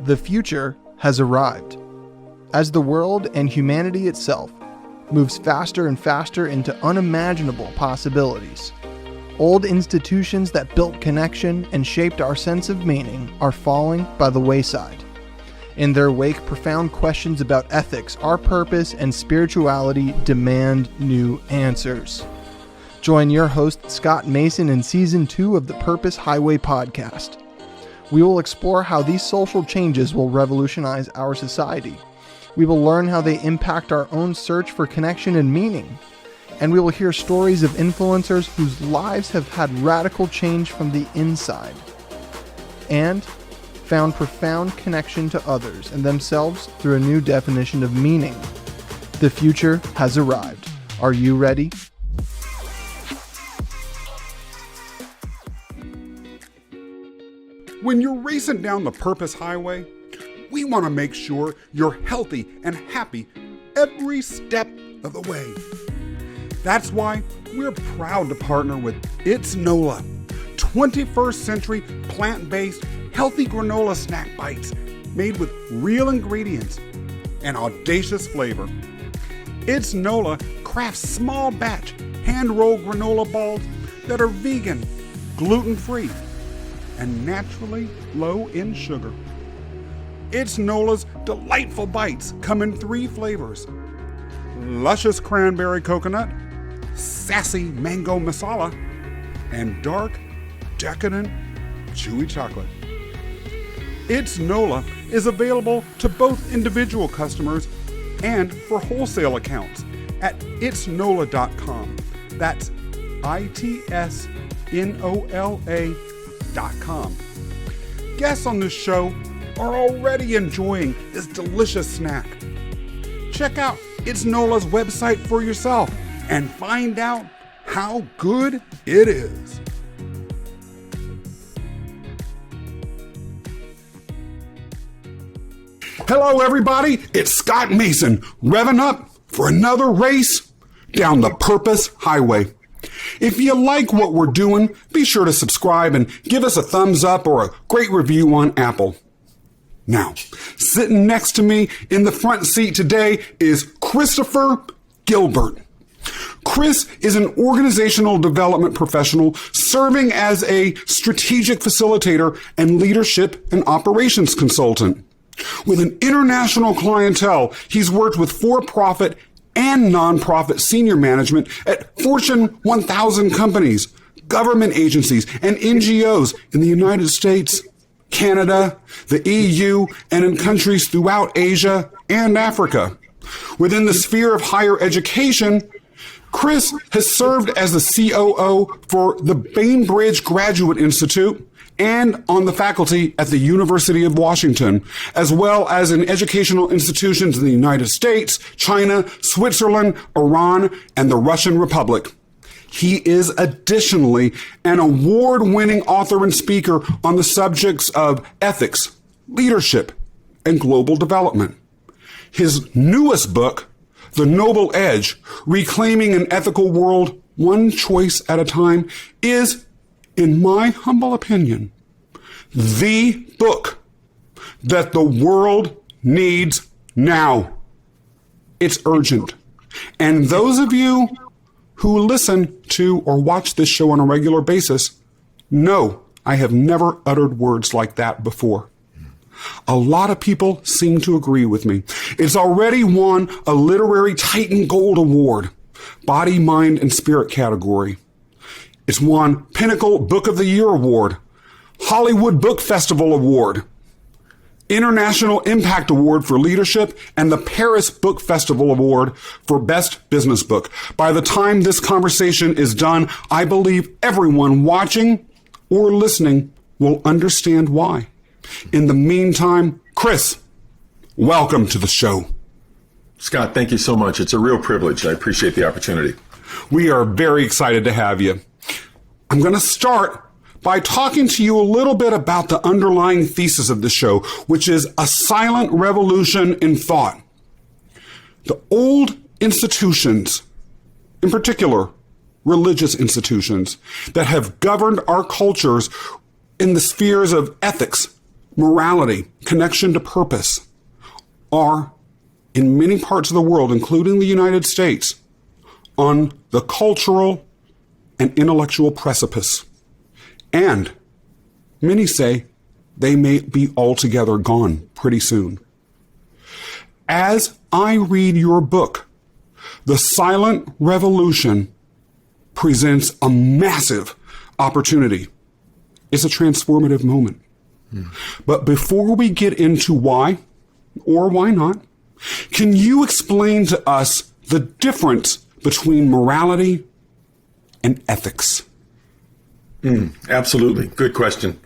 The future has arrived. As the world and humanity itself moves faster and faster into unimaginable possibilities, old institutions that built connection and shaped our sense of meaning are falling by the wayside. In their wake, profound questions about ethics, our purpose, and spirituality demand new answers. Join your host, Scott Mason, in Season 2 of the Purpose Highway podcast. We will explore how these social changes will revolutionize our society. We will learn how they impact our own search for connection and meaning. And we will hear stories of influencers whose lives have had radical change from the inside and found profound connection to others and themselves through a new definition of meaning. The future has arrived. Are you ready? When you're racing down the Purpose Highway, we want to make sure you're healthy and happy every step of the way. That's why we're proud to partner with It's NOLA, 21st century plant-based healthy granola snack bites made with real ingredients and audacious flavor. It's NOLA crafts small batch hand-rolled granola balls that are vegan, gluten-free, and naturally low in sugar. It's NOLA's delightful bites come in 3 flavors: luscious cranberry coconut, sassy mango masala, and dark, decadent, chewy chocolate. It's NOLA is available to both individual customers and for wholesale accounts at itsnola.com. That's ITSNOLA.com. Guests on this show are already enjoying this delicious snack. Check out It's NOLA's website for yourself and find out how good it is. Hello everybody, it's Scott Mason, revving up for another race down the Purpose Highway. If you like what we're doing, be sure to subscribe and give us a thumbs up or a great review on Apple. Now, sitting next to me in the front seat today is Christopher Gilbert. Chris is an organizational development professional serving as a strategic facilitator and leadership and operations consultant. With an international clientele, he's worked with for-profit and nonprofit senior management at Fortune 1000 companies, government agencies, and NGOs in the United States, Canada, the EU, and in countries throughout Asia and Africa. Within the sphere of higher education, Chris has served as the COO for the Bainbridge Graduate Institute and on the faculty at the University of Washington, as well as in educational institutions in the United States, China, Switzerland, Iran, and the Russian Republic. He is additionally an award-winning author and speaker on the subjects of ethics, leadership, and global development. His newest book, The Noble Edge, Reclaiming an Ethical World One Choice at a Time, is, in my humble opinion, the book that the world needs now. It's urgent. And those of you who listen to or watch this show on a regular basis know I have never uttered words like that before. A lot of people seem to agree with me. It's already won a Literary Titan Gold Award, Body, Mind, and Spirit category. It's won Pinnacle Book of the Year Award, Hollywood Book Festival Award, International Impact Award for Leadership, and the Paris Book Festival Award for Best Business Book. By the time this conversation is done, I believe everyone watching or listening will understand why. In the meantime, Chris, welcome to the show. Scott, thank you so much. It's a real privilege. I appreciate the opportunity. We are very excited to have you. I'm going to start by talking to you a little bit about the underlying thesis of the show, which is a silent revolution in thought. The old institutions, in particular, religious institutions that have governed our cultures in the spheres of ethics, morality, connection to purpose are, in many parts of the world, including the United States, on the cultural and intellectual precipice. And many say they may be altogether gone pretty soon. As I read your book, The Silent Revolution presents a massive opportunity. It's a transformative moment. But before we get into why, or why not, can you explain to us the difference between morality and ethics? Absolutely. Good question.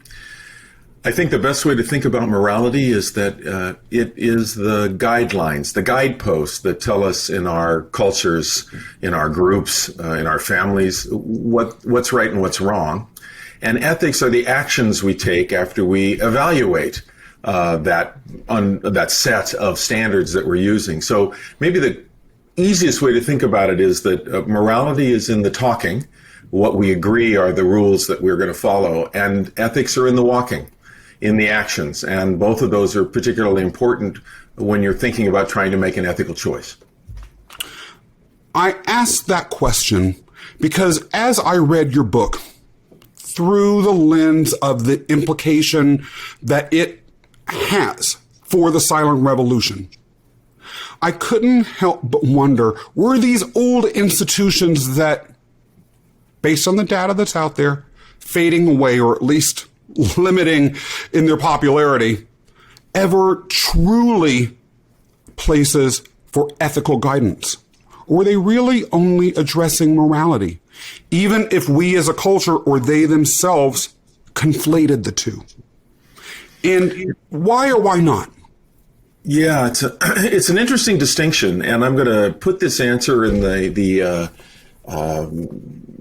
I think the best way to think about morality is that it is the guidelines, the guideposts that tell us in our cultures, in our groups, in our families, what's right and what's wrong. And ethics are the actions we take after we evaluate that set of standards that we're using. So maybe the easiest way to think about it is that morality is in the talking. What we agree are the rules that we're going to follow. And ethics are in the walking, in the actions. And both of those are particularly important when you're thinking about trying to make an ethical choice. I asked that question because as I read your book, through the lens of the implication that it has for the silent revolution, I couldn't help but wonder, were these old institutions that, based on the data that's out there, fading away or at least limiting in their popularity, ever truly places for ethical guidance? Or were they really only addressing morality, even if we as a culture or they themselves conflated the two? And why or why not? Yeah, it's an interesting distinction, and I'm going to put this answer in the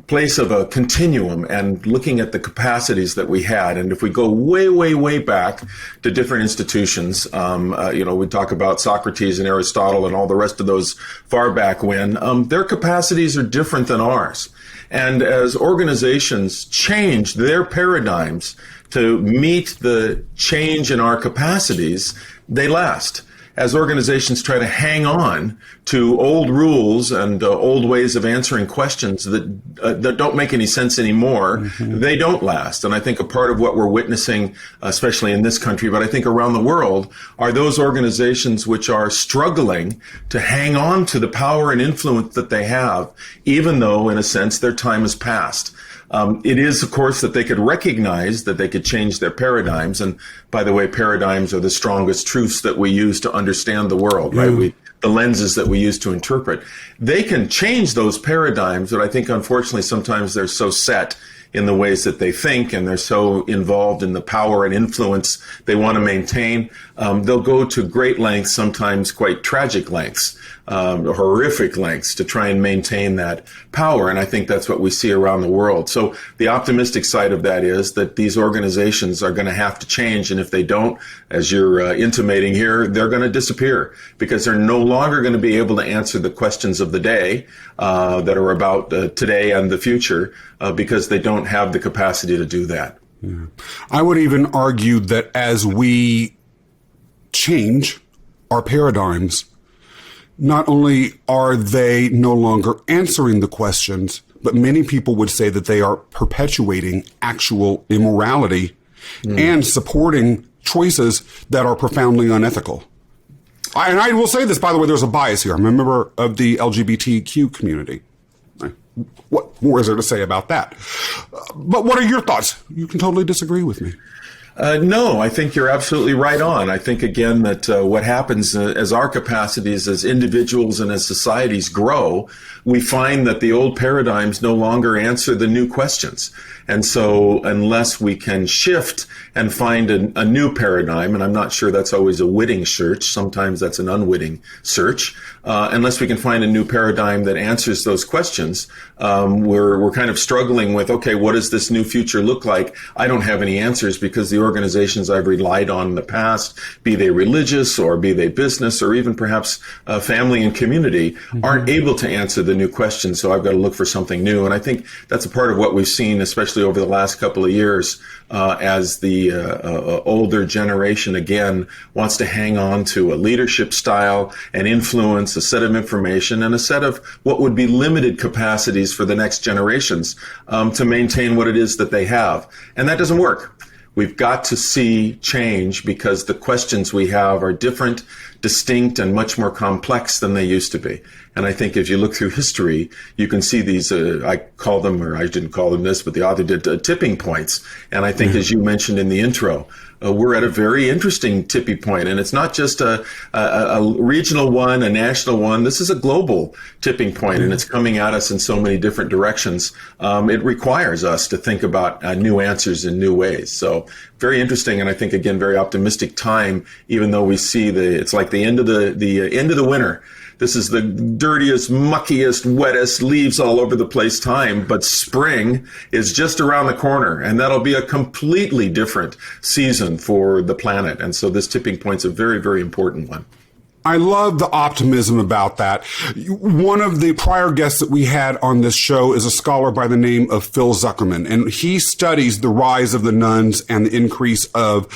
place of a continuum and looking at the capacities that we had. And if we go way, way, way back to different institutions, we talk about Socrates and Aristotle and all the rest of those far back when, their capacities are different than ours. And as organizations change their paradigms to meet the change in our capacities, they last. As organizations try to hang on to old rules and old ways of answering questions that don't make any sense anymore, they don't last. And I think a part of what we're witnessing, especially in this country, but I think around the world, are those organizations which are struggling to hang on to the power and influence that they have, even though, in a sense, their time has passed. It is, of course, that they could recognize that they could change their paradigms. And by the way, paradigms are the strongest truths that we use to understand the world, right? The lenses that we use to interpret. They can change those paradigms, but I think, unfortunately, sometimes they're so set in the ways that they think, and they're so involved in the power and influence they want to maintain. They'll go to great lengths, sometimes quite tragic lengths, horrific lengths to try and maintain that power. And I think that's what we see around the world. So the optimistic side of that is that these organizations are going to have to change. And if they don't, as you're intimating here, they're going to disappear because they're no longer going to be able to answer the questions of the day that are about today and the future because they don't have the capacity to do that. Yeah. I would even argue that as we change our paradigms, not only are they no longer answering the questions, but many people would say that they are perpetuating actual immorality and supporting choices that are profoundly unethical. And I will say this, by the way, there's a bias here. I'm a member of the LGBTQ community. What more is there to say about that? But what are your thoughts? You can totally disagree with me. No, I think you're absolutely right on. I think, again, that what happens as our capacities as individuals and as societies grow, we find that the old paradigms no longer answer the new questions. And so unless we can shift and find a new paradigm, and I'm not sure that's always a witting search, sometimes that's an unwitting search, unless we can find a new paradigm that answers those questions, we're kind of struggling with, okay, what does this new future look like? I don't have any answers because the organizations I've relied on in the past, be they religious or be they business or even perhaps family and community, aren't able to answer the new questions. So I've got to look for something new. And I think that's a part of what we've seen, especially over the last couple of years, as the older generation again wants to hang on to a leadership style, an influence, a set of information, and a set of what would be limited capacities for the next generations to maintain what it is that they have. And that doesn't work. We've got to see change because the questions we have are different, distinct, and much more complex than they used to be. And I think if you look through history, you can see these, I call them, or I didn't call them this, but the author did, tipping points. And I think, as you mentioned in the intro, we're at a very interesting tipping point. And it's not just a regional one, a national one. This is a global tipping point, and it's coming at us in so many different directions. It requires us to think about new answers in new ways. So very interesting, and I think, again, very optimistic time, even though we see it's like the end of the end of the winter. This is the dirtiest, muckiest, wettest, leaves all over the place time, but spring is just around the corner, and that'll be a completely different season for the planet. And so this tipping point's a very, very important one. I love the optimism about that. One of the prior guests that we had on this show is a scholar by the name of Phil Zuckerman, and he studies the rise of the nuns and the increase of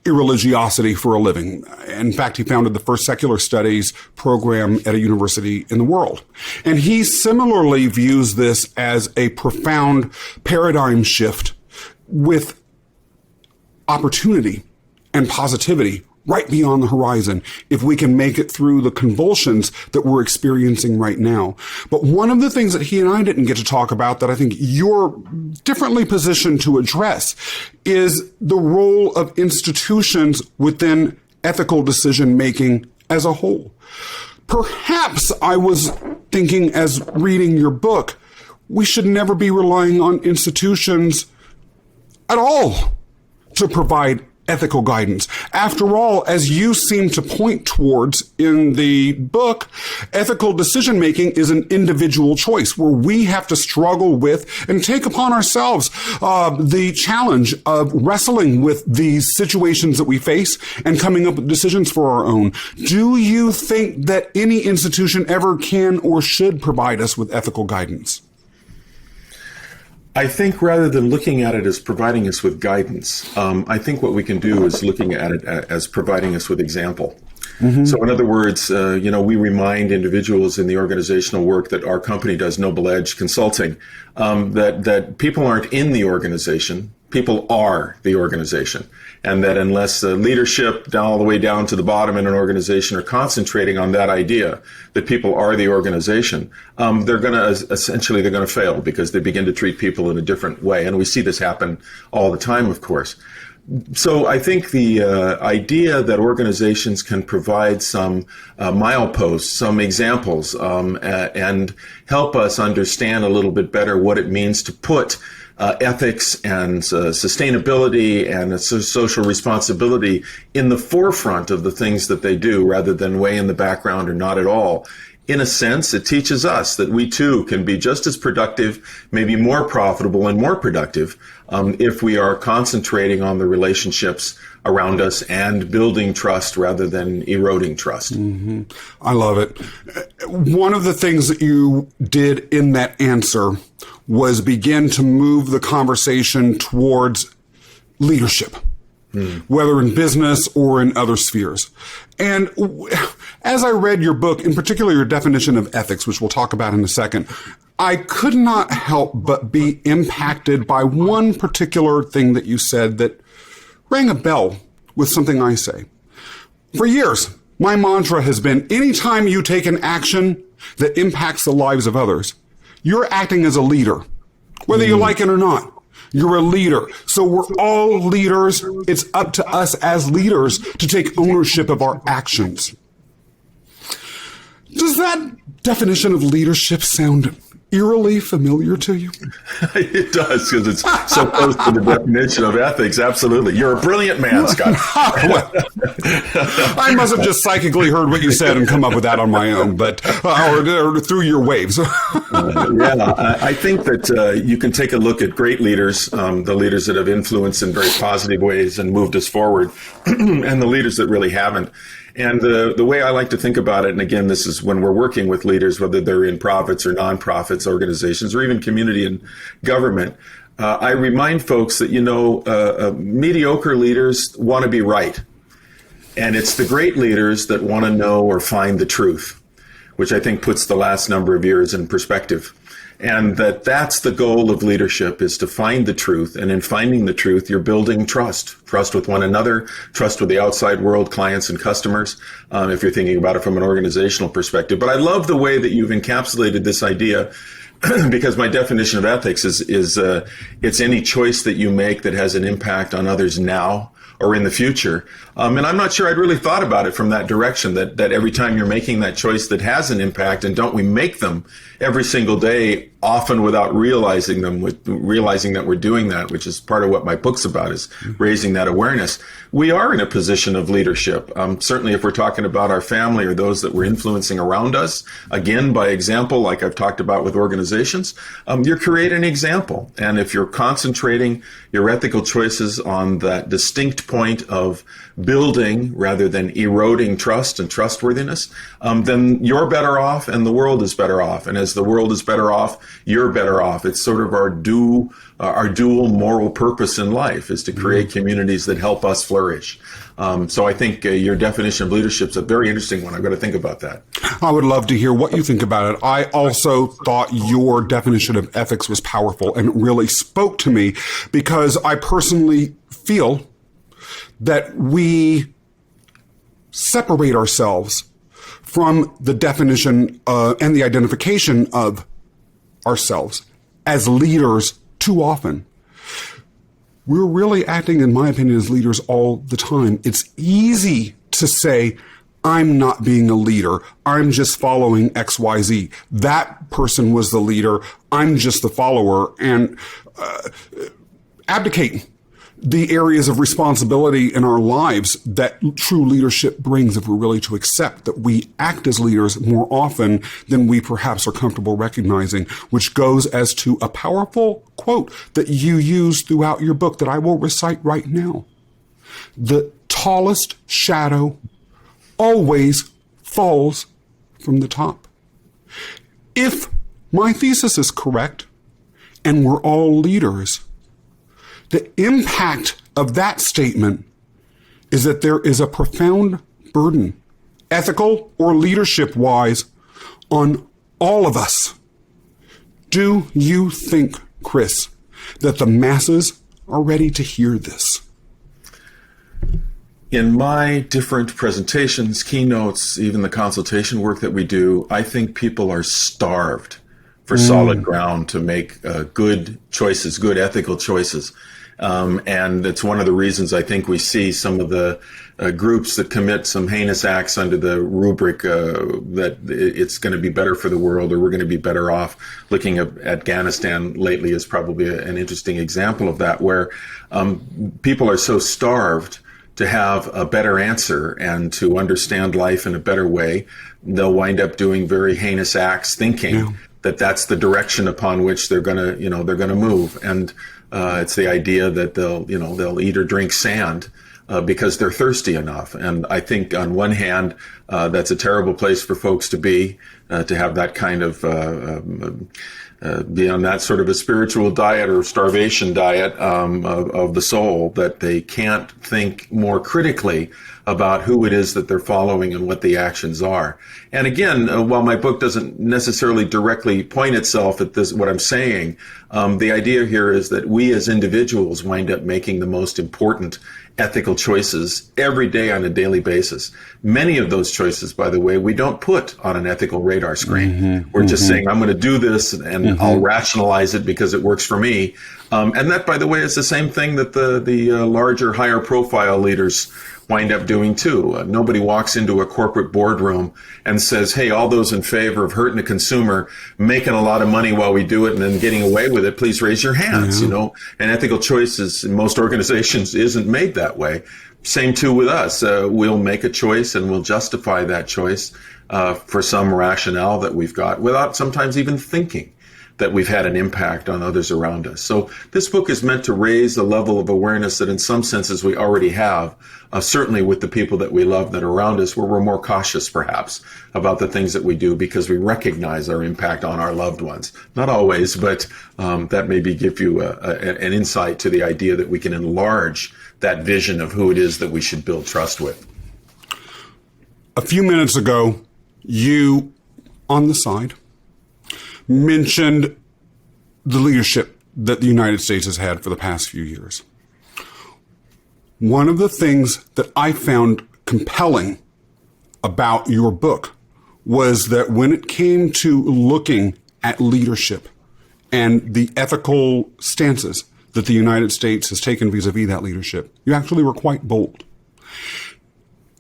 irreligiosity for a living. In fact, he founded the first secular studies program at a university in the world. And he similarly views this as a profound paradigm shift with opportunity and positivity right beyond the horizon, if we can make it through the convulsions that we're experiencing right now. But one of the things that he and I didn't get to talk about that I think you're differently positioned to address is the role of institutions within ethical decision-making as a whole. Perhaps I was thinking, as reading your book, we should never be relying on institutions at all to provide ethical guidance. After all, as you seem to point towards in the book, ethical decision-making is an individual choice where we have to struggle with and take upon ourselves the challenge of wrestling with these situations that we face and coming up with decisions for our own. Do you think that any institution ever can or should provide us with ethical guidance? I think rather than looking at it as providing us with guidance, I think what we can do is looking at it as providing us with example. So in other words, we remind individuals in the organizational work that our company does, NobleEdge Consulting, that people aren't in the organization, people are the organization. And that unless the leadership all the way down to the bottom in an organization are concentrating on that idea that people are the organization, they're going to fail because they begin to treat people in a different way. And we see this happen all the time, of course. So I think the idea that organizations can provide some mileposts, some examples, and help us understand a little bit better what it means to put ethics and sustainability and social responsibility in the forefront of the things that they do rather than way in the background or not at all. In a sense, it teaches us that we too can be just as productive, maybe more profitable and more productive if we are concentrating on the relationships around us and building trust rather than eroding trust. I love it. One of the things that you did in that answer was begin to move the conversation towards leadership, whether in business or in other spheres. And as I read your book, in particular your definition of ethics, which we'll talk about in a second, I could not help but be impacted by one particular thing that you said that rang a bell with something I say. For years, my mantra has been, anytime you take an action that impacts the lives of others, you're acting as a leader, whether you like it or not. You're a leader. So we're all leaders. It's up to us as leaders to take ownership of our actions. Does that definition of leadership sound eerily familiar to you? It does, because it's so close to the definition of ethics. Absolutely. You're a brilliant man, Scott. Well, I must have just psychically heard what you said and come up with that on my own, but or through your waves. I think that you can take a look at great leaders, the leaders that have influenced in very positive ways and moved us forward, and the leaders that really haven't. And the way I like to think about it, and again, this is when we're working with leaders, whether they're in profits or nonprofits organizations or even community and government, I remind folks that, mediocre leaders want to be right. And it's the great leaders that want to know or find the truth, which I think puts the last number of years in perspective. And that's the goal of leadership, is to find the truth. And in finding the truth, you're building trust with one another, trust with the outside world, clients and customers, if you're thinking about it from an organizational perspective. But I love the way that you've encapsulated this idea, because my definition of ethics is it's any choice that you make that has an impact on others now or in the future. And I'm not sure I'd really thought about it from that direction, that every time you're making that choice that has an impact, and don't we make them every single day, often without realizing that we're doing that, which is part of what my book's about, is raising that awareness. We are in a position of leadership. Certainly if we're talking about our family or those that we're influencing around us, again, by example, like I've talked about with organizations, you're creating an example. And if you're concentrating your ethical choices on that distinct point of building rather than eroding trust and trustworthiness, then you're better off and the world is better off. And as the world is better off, you're better off. It's sort of our dual moral purpose in life, is to create communities that help us flourish. So I think your definition of leadership is a very interesting one. I've got to think about that. I would love to hear what you think about it. I also thought your definition of ethics was powerful, and it really spoke to me, because I personally feel that we separate ourselves from the definition and the identification of ourselves as leaders too often. We're really acting, in my opinion, as leaders all the time. It's easy to say, I'm not being a leader. I'm just following XYZ. That person was the leader. I'm just the follower. And abdicate the areas of responsibility in our lives that true leadership brings, if we're really to accept that we act as leaders more often than we perhaps are comfortable recognizing, which goes as to a powerful quote that you use throughout your book that I will recite right now. The tallest shadow always falls from the top. If my thesis is correct, and we're all leaders, the impact of that statement is that there is a profound burden, ethical or leadership-wise, on all of us. Do you think, Chris, that the masses are ready to hear this? In my different presentations, keynotes, even the consultation work that we do, I think people are starved for solid ground to make good choices, good ethical choices. And it's one of the reasons I think we see some of the groups that commit some heinous acts under the rubric that it's going to be better for the world, or we're going to be better off. Looking at Afghanistan lately is probably an interesting example of that, where people are so starved to have a better answer and to understand life in a better way, they'll wind up doing very heinous acts, thinking that that's the direction upon which they're going to move. And it's the idea that they'll eat or drink sand because they're thirsty enough. And I think on one hand, that's a terrible place for folks to be, to have that kind of be on that sort of a spiritual diet or starvation diet of the soul, that they can't think more critically about who it is that they're following and what the actions are. And again, while my book doesn't necessarily directly point itself at this, what I'm saying, the idea here is that we as individuals wind up making the most important ethical choices every day on a daily basis. Many of those choices, by the way, we don't put on an ethical radar radar screen. We're just saying, I'm going to do this and I'll rationalize it because it works for me. And that, by the way, is the same thing that the larger, higher profile leaders wind up doing too. Nobody walks into a corporate boardroom and says, hey, all those in favor of hurting the consumer, making a lot of money while we do it and then getting away with it, please raise your hands. You know, and ethical choices in most organizations isn't made that way. Same too with us. We'll make a choice and we'll justify that choice for some rationale that we've got without sometimes even thinking that we've had an impact on others around us. So this book is meant to raise the level of awareness that in some senses we already have, certainly with the people that we love that are around us, where we're more cautious perhaps about the things that we do because we recognize our impact on our loved ones. Not always, but that maybe give you an insight to the idea that we can enlarge that vision of who it is that we should build trust with. A few minutes ago, you, on the side, mentioned the leadership that the United States has had for the past few years. One of the things that I found compelling about your book was that when it came to looking at leadership and the ethical stances that the United States has taken vis-a-vis that leadership, you actually were quite bold.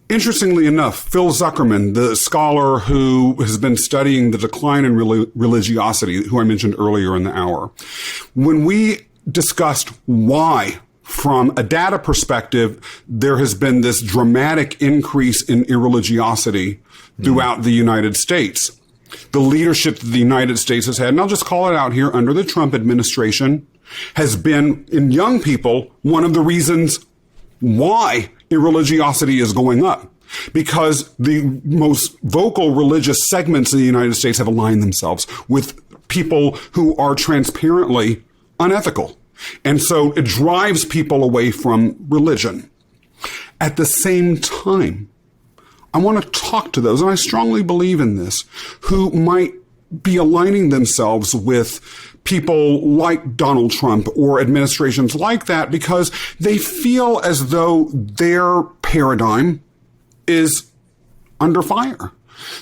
Interestingly enough, Phil Zuckerman, the scholar who has been studying the decline in religiosity, who I mentioned earlier in the hour, when we discussed why, from a data perspective, there has been this dramatic increase in irreligiosity throughout the United States, the leadership that the United States has had, and I'll just call it out here, under the Trump administration, has been, in young people, one of the reasons why irreligiosity is going up, because the most vocal religious segments in the United States have aligned themselves with people who are transparently unethical. And so it drives people away from religion. At the same time, I want to talk to those, and I strongly believe in this, who might be aligning themselves with people like Donald Trump or administrations like that because they feel as though their paradigm is under fire.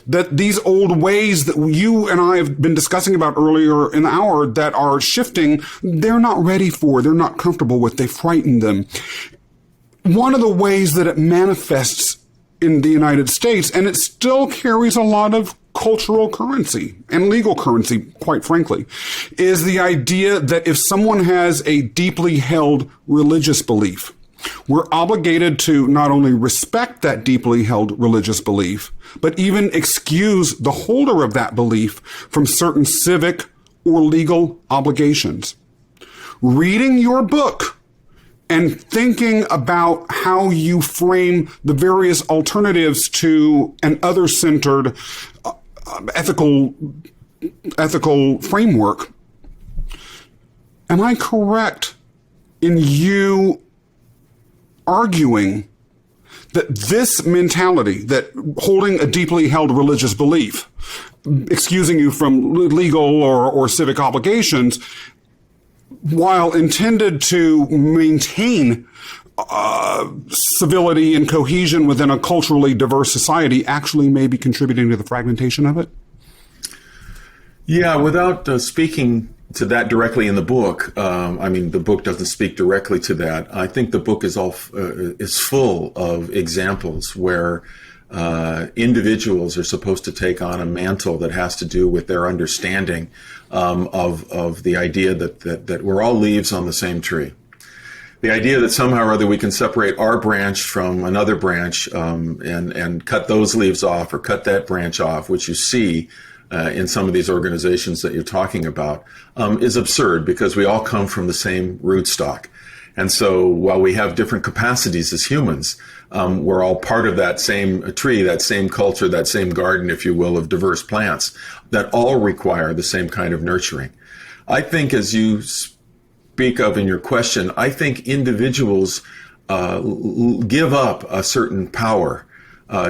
That these old ways that you and I have been discussing about earlier in the hour that are shifting, they're not ready for, they're not comfortable with, they frighten them. One of the ways that it manifests in the United States, and it still carries a lot of cultural currency and legal currency, quite frankly, is the idea that if someone has a deeply held religious belief, we're obligated to not only respect that deeply held religious belief, but even excuse the holder of that belief from certain civic or legal obligations. Reading your book and thinking about how you frame the various alternatives to an other-centered ethical framework, am I correct in you arguing that this mentality, that holding a deeply held religious belief, excusing you from legal or civic obligations, while intended to maintain civility and cohesion within a culturally diverse society, actually may be contributing to the fragmentation of it? Yeah, without speaking to that directly in the book, I mean, the book doesn't speak directly to that. I think the book is full of examples where individuals are supposed to take on a mantle that has to do with their understanding of the idea that we're all leaves on the same tree. The idea that somehow or other we can separate our branch from another branch and cut those leaves off or cut that branch off, which you see in some of these organizations that you're talking about, is absurd because we all come from the same rootstock. And so while we have different capacities as humans, we're all part of that same tree, that same culture, that same garden, if you will, of diverse plants that all require the same kind of nurturing. I think, as you speak of in your question, I think individuals give up a certain power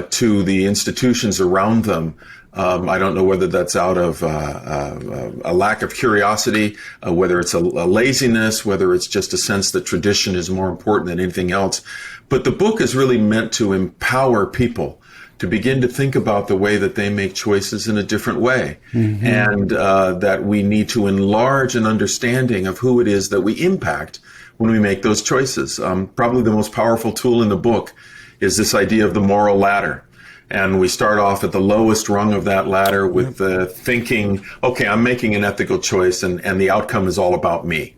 to the institutions around them. I don't know whether that's out of a lack of curiosity, whether it's a laziness, whether it's just a sense that tradition is more important than anything else. But the book is really meant to empower people to begin to think about the way that they make choices in a different way. And that we need to enlarge an understanding of who it is that we impact when we make those choices. Probably the most powerful tool in the book is this idea of the moral ladder. And we start off at the lowest rung of that ladder with thinking, okay, I'm making an ethical choice and the outcome is all about me.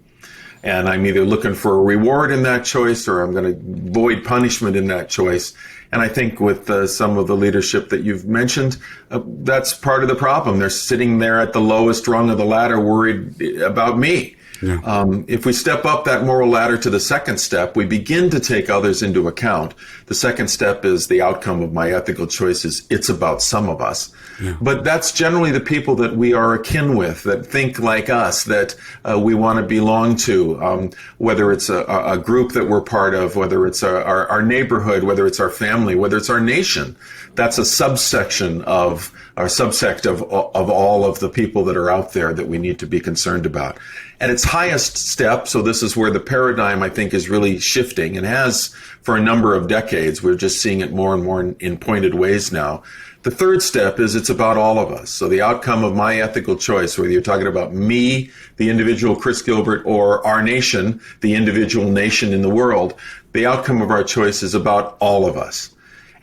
And I'm either looking for a reward in that choice or I'm going to avoid punishment in that choice. And I think with some of the leadership that you've mentioned, that's part of the problem. They're sitting there at the lowest rung of the ladder worried about me. Yeah. If we step up that moral ladder to the second step, we begin to take others into account. The second step is the outcome of my ethical choices. It's about some of us. Yeah. But that's generally the people that we are akin with, that think like us, that we want to belong to, whether it's a group that we're part of, whether it's our neighborhood, whether it's our family, whether it's our nation. That's a subsection of, or subsect of all of the people that are out there that we need to be concerned about. At its highest step, so this is where the paradigm, I think, is really shifting and has for a number of decades. We're just seeing it more and more in pointed ways now. The third step is it's about all of us. So the outcome of my ethical choice, whether you're talking about me, the individual Chris Gilbert, or our nation, the individual nation in the world, the outcome of our choice is about all of us.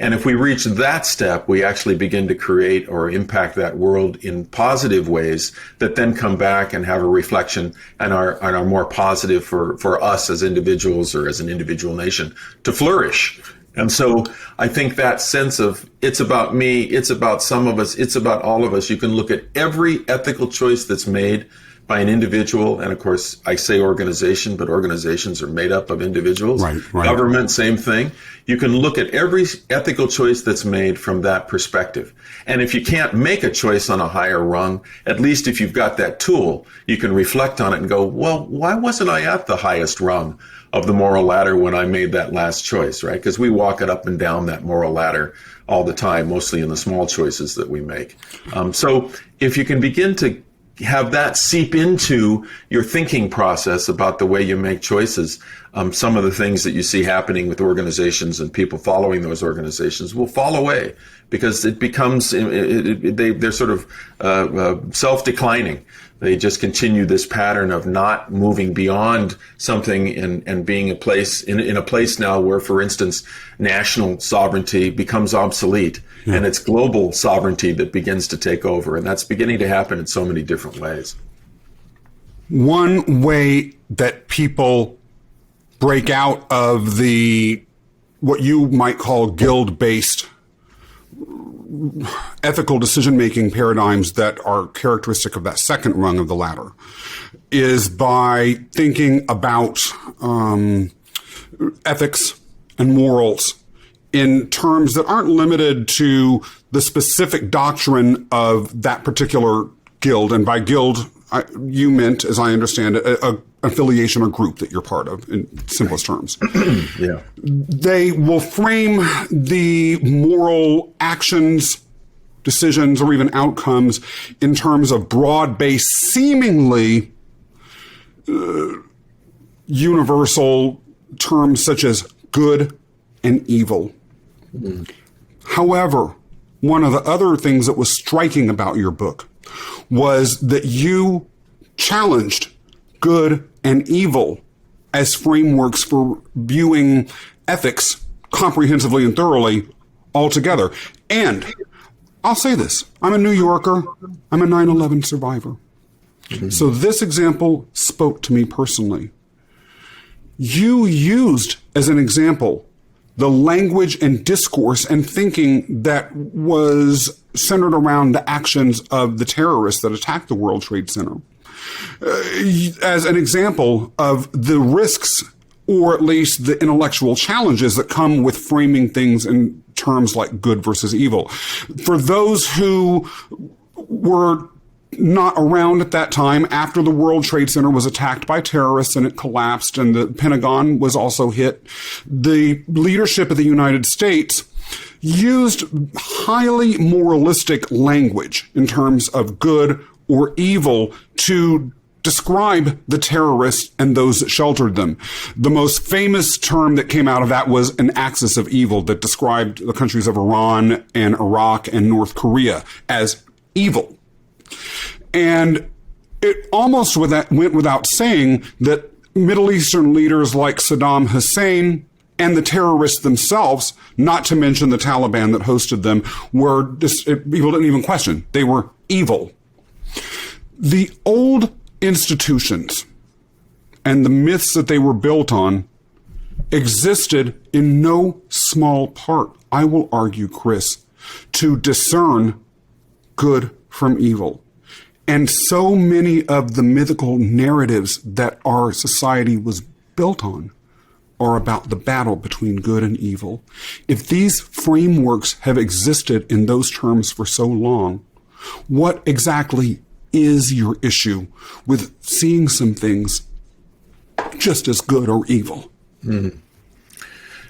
And if we reach that step, we actually begin to create or impact that world in positive ways that then come back and have a reflection and are more positive for us as individuals or as an individual nation to flourish. And so I think that sense of it's about me, it's about some of us, it's about all of us. You can look at every ethical choice that's made by an individual, and of course I say organization, but organizations are made up of individuals. Right. Government, same thing. You can look at every ethical choice that's made from that perspective. And if you can't make a choice on a higher rung, at least if you've got that tool, you can reflect on it and go, well, why wasn't I at the highest rung of the moral ladder when I made that last choice, right? Because we walk it up and down that moral ladder all the time, mostly in the small choices that we make. So if you can begin to have that seep into your thinking process about the way you make choices, some of the things that you see happening with organizations and people following those organizations will fall away because it becomes, they're sort of self-declining. They just continue this pattern of not moving beyond something and being in a place now where, for instance, national sovereignty becomes obsolete. Yeah. And it's global sovereignty that begins to take over. And that's beginning to happen in so many different ways. One way that people break out of what you might call guild-based ethical decision-making paradigms that are characteristic of that second rung of the ladder is by thinking about ethics and morals in terms that aren't limited to the specific doctrine of that particular guild. And by guild, you meant, as I understand it, a affiliation or group that you're part of, in simplest terms. Yeah. They will frame the moral actions, decisions, or even outcomes in terms of broad-based, seemingly universal terms such as good and evil. Mm-hmm. However, one of the other things that was striking about your book was that you challenged good and evil as frameworks for viewing ethics comprehensively and thoroughly altogether. And I'll say this, I'm a New Yorker, I'm a 9/11 survivor. Mm-hmm. So this example spoke to me personally. You used as an example the language and discourse and thinking that was centered around the actions of the terrorists that attacked the World Trade Center as an example of the risks, or at least the intellectual challenges that come with framing things in terms like good versus evil. For those who were not around at that time, after the World Trade Center was attacked by terrorists and it collapsed and the Pentagon was also hit, the leadership of the United States used highly moralistic language in terms of good or evil to describe the terrorists and those that sheltered them. The most famous term that came out of that was an axis of evil that described the countries of Iran and Iraq and North Korea as evil. And it almost went without saying that Middle Eastern leaders like Saddam Hussein and the terrorists themselves, not to mention the Taliban that hosted them, people didn't even question. They were evil. The old institutions and the myths that they were built on existed in no small part, I will argue, Chris, to discern good from evil. And so many of the mythical narratives that our society was built on are about the battle between good and evil. If these frameworks have existed in those terms for so long, what exactly is your issue with seeing some things just as good or evil? Mm-hmm.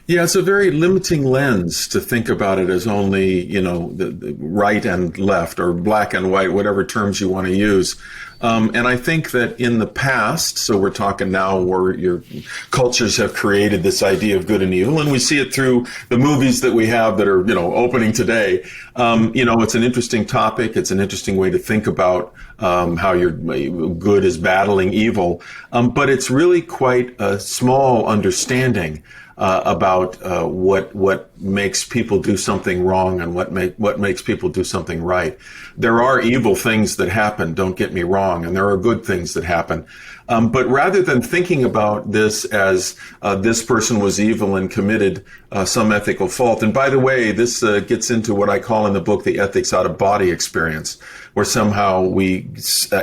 Yeah, it's a very limiting lens to think about it as only, the right and left or black and white, whatever terms you want to use. And I think that in the past, so we're talking now where your cultures have created this idea of good and evil, and we see it through the movies that we have that are, opening today. It's an interesting topic. It's an interesting way to think about how your good is battling evil. But it's really quite a small understanding about what makes people do something wrong and what makes people do something right. There are evil things that happen, don't get me wrong, and there are good things that happen. But rather than thinking about this as this person was evil and committed some ethical fault, and by the way, this gets into what I call in the book the ethics out of body experience, where somehow we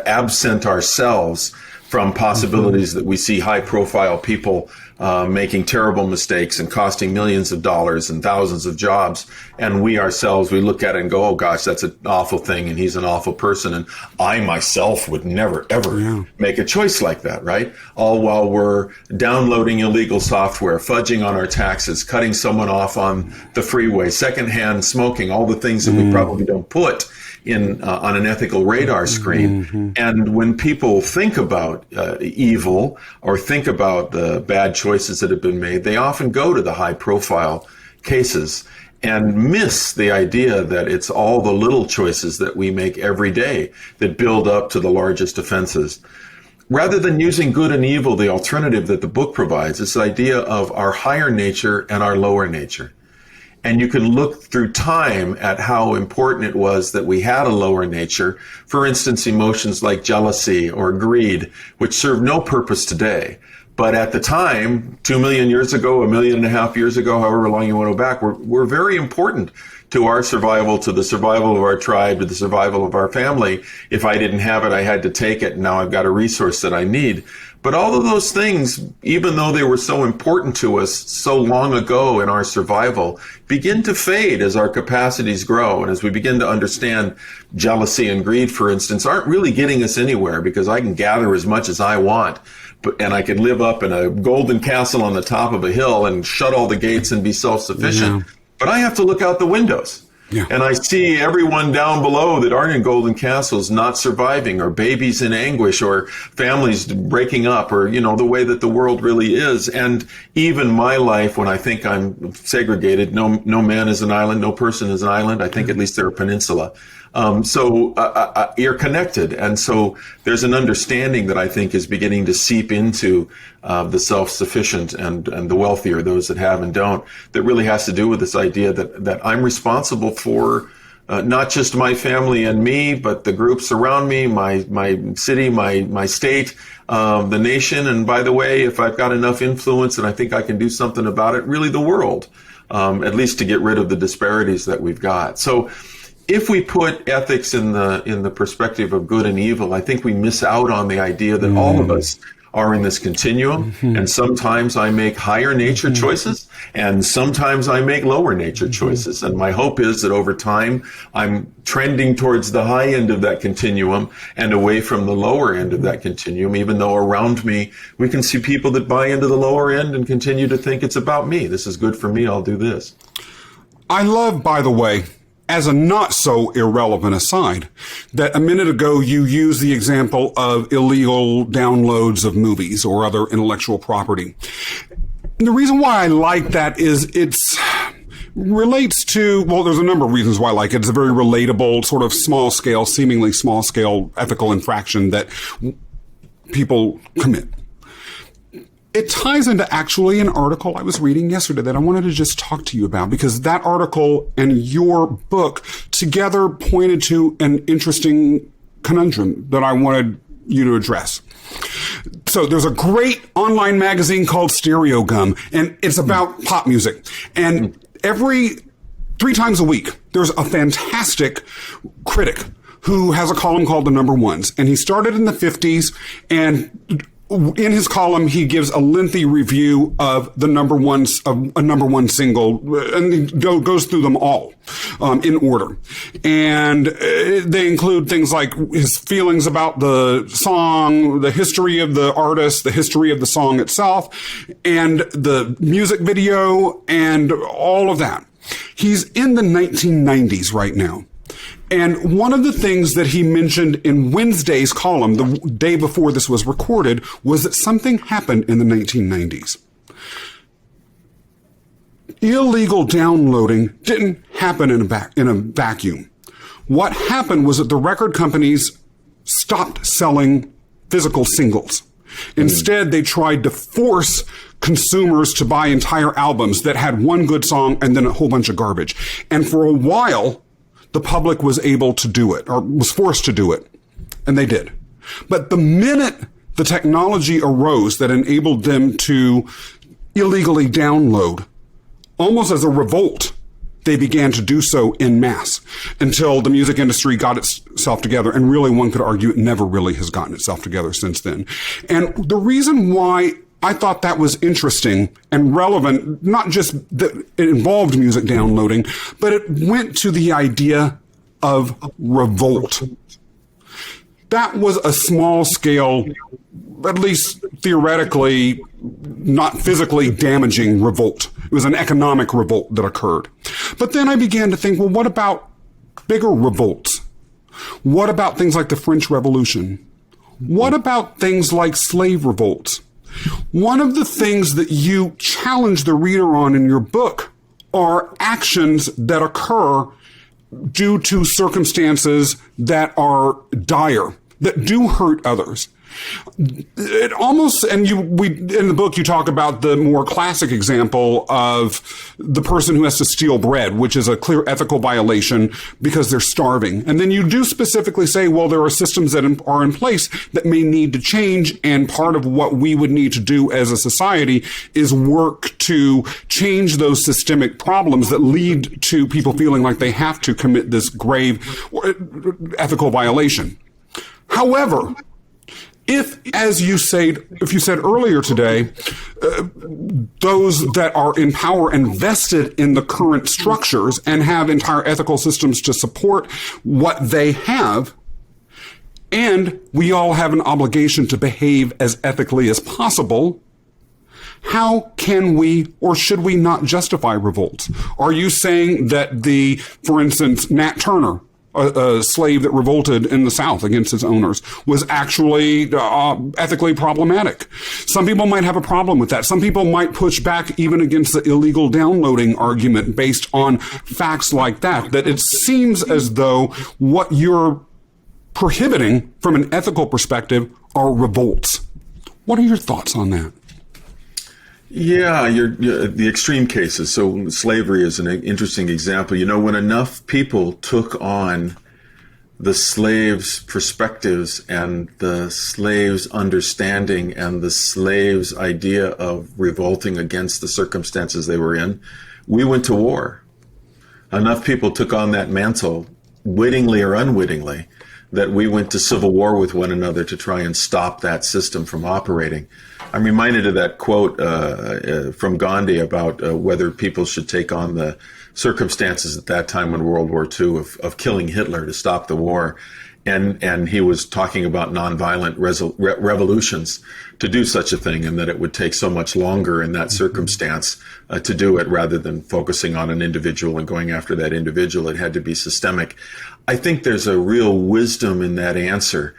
absent ourselves from possibilities that we see high-profile people making terrible mistakes and costing millions of dollars and thousands of jobs. And we ourselves, we look at it and go, oh, gosh, that's an awful thing, and he's an awful person. And I myself would never, ever make a choice like that, right? All while we're downloading illegal software, fudging on our taxes, cutting someone off on the freeway, secondhand smoking, all the things that we probably don't put in on an ethical radar screen. Mm-hmm. And when people think about evil or think about the bad choices that have been made, they often go to the high-profile cases and miss the idea that it's all the little choices that we make every day that build up to the largest offenses. Rather than using good and evil, the alternative that the book provides is the idea of our higher nature and our lower nature. And you can look through time at how important it was that we had a lower nature. For instance, emotions like jealousy or greed, which serve no purpose today. But at the time, 2 million years ago, 1.5 million years ago, however long you want to go back, were very important to our survival, to the survival of our tribe, to the survival of our family. If I didn't have it, I had to take it. And now I've got a resource that I need. But all of those things, even though they were so important to us so long ago in our survival, begin to fade as our capacities grow. And as we begin to understand jealousy and greed, for instance, aren't really getting us anywhere, because I can gather as much as I want, and I can live up in a golden castle on the top of a hill and shut all the gates and be self-sufficient. Yeah. But I have to look out the windows. Yeah. And I see everyone down below that aren't in golden castles not surviving, or babies in anguish, or families breaking up, or, the way that the world really is. And even my life, when I think I'm segregated, no man is an island, no person is an island. I think at least they're a peninsula. So you're connected. And so there's an understanding that I think is beginning to seep into the self-sufficient and the wealthier, those that have and don't, that really has to do with this idea that I'm responsible for not just my family and me, but the groups around me, my city, my state, the nation. And by the way, if I've got enough influence and I think I can do something about it, really the world, at least to get rid of the disparities that we've got. So if we put ethics in the perspective of good and evil, I think we miss out on the idea that all of us are in this continuum. Mm-hmm. And sometimes I make higher nature choices, and sometimes I make lower nature choices. And my hope is that over time, I'm trending towards the high end of that continuum and away from the lower end of that continuum, even though around me, we can see people that buy into the lower end and continue to think it's about me. This is good for me. I'll do this. I love, by the way, as a not so irrelevant aside, that a minute ago you used the example of illegal downloads of movies or other intellectual property. And the reason why I like that is it's relates to, well, there's a number of reasons why I like it. It's a very relatable, sort of small scale, seemingly small scale ethical infraction that people commit. It ties into actually an article I was reading yesterday that I wanted to just talk to you about, because that article and your book together pointed to an interesting conundrum that I wanted you to address. So there's a great online magazine called Stereo Gum, and it's about pop music. And every 3 times a week, there's a fantastic critic who has a column called The Number Ones. And he started in the 50s, and in his column, he gives a lengthy review of a number one single, and he goes through them all in order. And they include things like his feelings about the song, the history of the artist, the history of the song itself, and the music video, and all of that. He's in the 1990s right now. And one of the things that he mentioned in Wednesday's column, the day before this was recorded, was that something happened in the 1990s. Illegal downloading didn't happen in a vacuum. What happened was that the record companies stopped selling physical singles. Instead, they tried to force consumers to buy entire albums that had one good song and then a whole bunch of garbage. And for a while, the public was able to do it, or was forced to do it, and they did. But the minute the technology arose that enabled them to illegally download, almost as a revolt, they began to do so en masse until the music industry got itself together. And really, one could argue it never really has gotten itself together since then. And the reason why I thought that was interesting and relevant, not just that it involved music downloading, but it went to the idea of revolt. That was a small scale, at least theoretically, not physically damaging revolt. It was an economic revolt that occurred. But then I began to think, well, what about bigger revolts? What about things like the French Revolution? What about things like slave revolts? One of the things that you challenge the reader on in your book are actions that occur due to circumstances that are dire, that do hurt others. It almost, and in the book, you talk about the more classic example of the person who has to steal bread, which is a clear ethical violation because they're starving. And then you do specifically say, well, there are systems that are in place that may need to change. And part of what we would need to do as a society is work to change those systemic problems that lead to people feeling like they have to commit this grave ethical violation. However, if you said earlier today, those that are in power and vested in the current structures and have entire ethical systems to support what they have, and we all have an obligation to behave as ethically as possible, how can we or should we not justify revolts? Are you saying that for instance, Nat Turner, a slave that revolted in the South against his owners, was actually ethically problematic? Some people might have a problem with that. Some people might push back even against the illegal downloading argument based on facts like that it seems as though what you're prohibiting from an ethical perspective are revolts. What are your thoughts on that? Yeah, the extreme cases. So slavery is an interesting example. When enough people took on the slaves' perspectives and the slaves' understanding and the slaves' idea of revolting against the circumstances they were in, we went to war. Enough people took on that mantle, wittingly or unwittingly, that we went to civil war with one another to try and stop that system from operating. I'm reminded of that quote from Gandhi about whether people should take on the circumstances at that time in World War II of killing Hitler to stop the war. And he was talking about nonviolent revolutions to do such a thing, and that it would take so much longer in that circumstance to do it, rather than focusing on an individual and going after that individual. It had to be systemic. I think there's a real wisdom in that answer.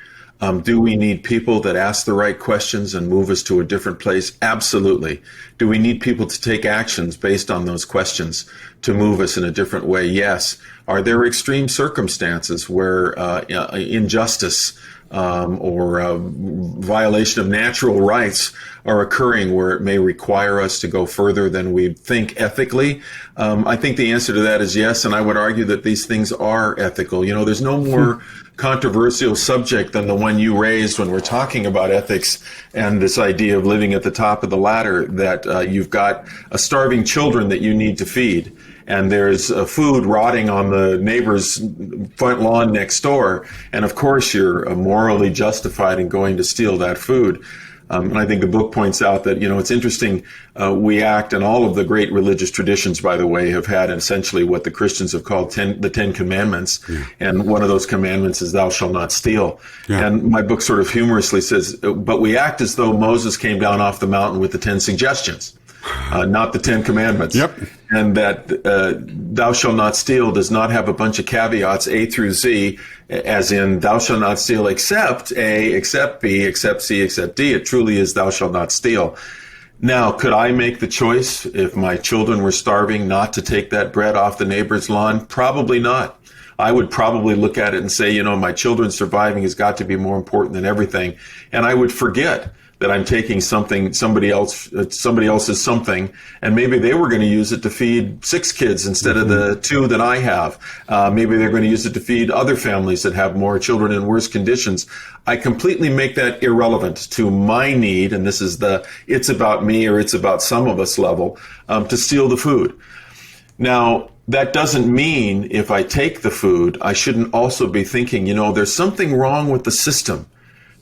Do we need people that ask the right questions and move us to a different place? Absolutely. Do we need people to take actions based on those questions to move us in a different way? Yes. Are there extreme circumstances where injustice or violation of natural rights are occurring, where it may require us to go further than we think ethically? I think the answer to that is yes, and I would argue that these things are ethical. There's no more controversial subject than the one you raised when we're talking about ethics and this idea of living at the top of the ladder, that you've got starving children that you need to feed, and there's food rotting on the neighbor's front lawn next door, and of course you're morally justified in going to steal that food. And I think the book points out that, it's interesting, we act, and all of the great religious traditions, by the way, have had essentially what the Christians have called the 10 Commandments. Yeah. And one of those commandments is thou shalt not steal. Yeah. And my book sort of humorously says, but we act as though Moses came down off the mountain with the 10 suggestions. Not the 10 Commandments. Yep. And that thou shalt not steal does not have a bunch of caveats, A through Z, as in thou shalt not steal except A, except B, except C, except D. It truly is thou shalt not steal. Now, could I make the choice, if my children were starving, not to take that bread off the neighbor's lawn? Probably not. I would probably look at it and say, my children surviving has got to be more important than everything. And I would forget that I'm taking somebody else's something, and maybe they were going to use it to feed 6 kids instead of the 2 that I have. Maybe they're going to use it to feed other families that have more children in worse conditions. I completely make that irrelevant to my need, and this is the it's about me or it's about some of us level, to steal the food. Now, that doesn't mean if I take the food, I shouldn't also be thinking, there's something wrong with the system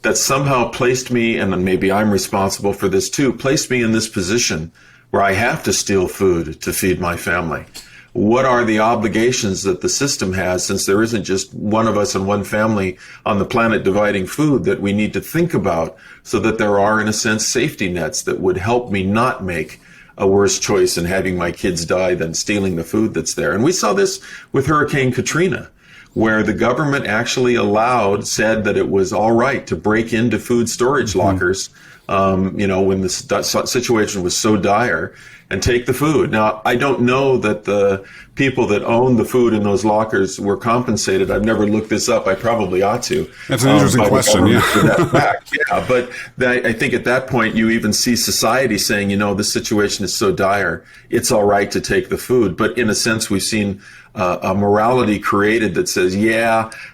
that somehow placed me, and maybe I'm responsible for this too, placed me in this position where I have to steal food to feed my family. What are the obligations that the system has, since there isn't just one of us and one family on the planet dividing food, that we need to think about, so that there are, in a sense, safety nets that would help me not make a worse choice in having my kids die than stealing the food that's there. And we saw this with Hurricane Katrina, where the government actually said that it was all right to break into food storage lockers, when the situation was so dire, and take the food. Now, I don't know that the people that owned the food in those lockers were compensated. I've never looked this up. I probably ought to. That's an interesting question. Yeah, but I think at that point you even see society saying, this situation is so dire, it's all right to take the food. But in a sense, we've seen a morality created that says,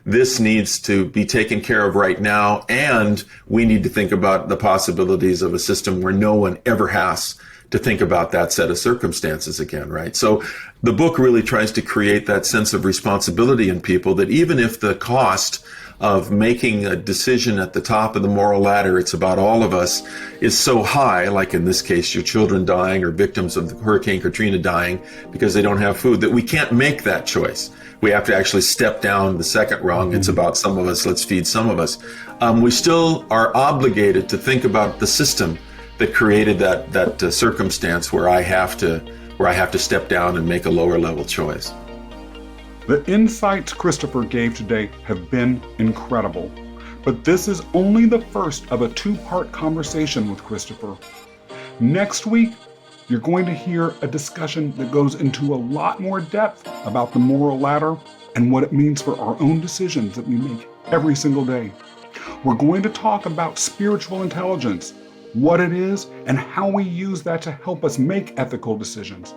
this needs to be taken care of right now, and we need to think about the possibilities of a system where no one ever has to think about that set of circumstances again, right? So the book really tries to create that sense of responsibility in people, that even if the cost of making a decision at the top of the moral ladder, it's about all of us, is so high, like in this case, your children dying or victims of Hurricane Katrina dying because they don't have food, that we can't make that choice. We have to actually step down the second rung. It's about some of us, let's feed some of us. We still are obligated to think about the system that created that circumstance where I have to step down and make a lower level choice. The insights Christopher gave today have been incredible, but this is only the first of a 2-part conversation with Christopher. Next week, you're going to hear a discussion that goes into a lot more depth about the moral ladder and what it means for our own decisions that we make every single day. We're going to talk about spiritual intelligence, what it is, and how we use that to help us make ethical decisions.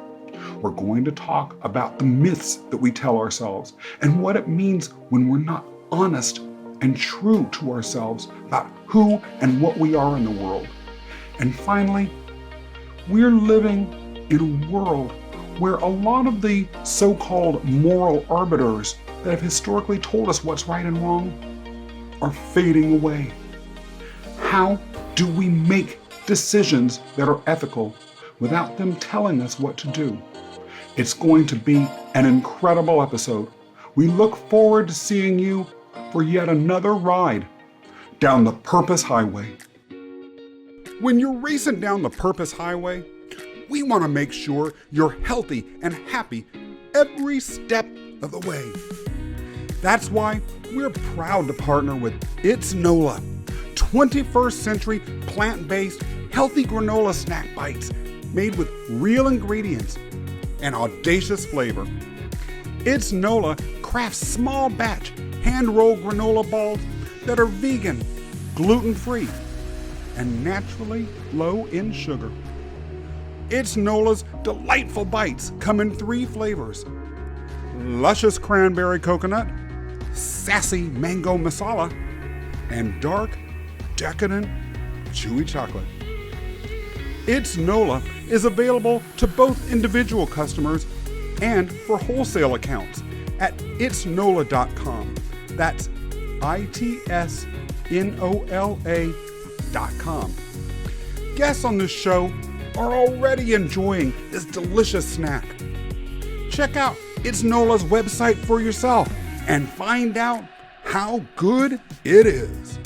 We're going to talk about the myths that we tell ourselves and what it means when we're not honest and true to ourselves about who and what we are in the world. And finally, we're living in a world where a lot of the so-called moral arbiters that have historically told us what's right and wrong are fading away. How do we make decisions that are ethical without them telling us what to do? It's going to be an incredible episode. We look forward to seeing you for yet another ride down the Purpose Highway. When you're racing down the Purpose Highway, we want to make sure you're healthy and happy every step of the way. That's why we're proud to partner with It's NOLA, 21st century plant-based healthy granola snack bites made with real ingredients and audacious flavor. It's NOLA crafts small batch hand-rolled granola balls that are vegan, gluten-free, and naturally low in sugar. It's NOLA's delightful bites come in 3 flavors: luscious cranberry coconut, sassy mango masala, and dark, decadent, chewy chocolate. It's NOLA is available to both individual customers and for wholesale accounts at itsnola.com. That's ITSNOLA.com. Guests on this show are already enjoying this delicious snack. Check out It's NOLA's website for yourself and find out how good it is.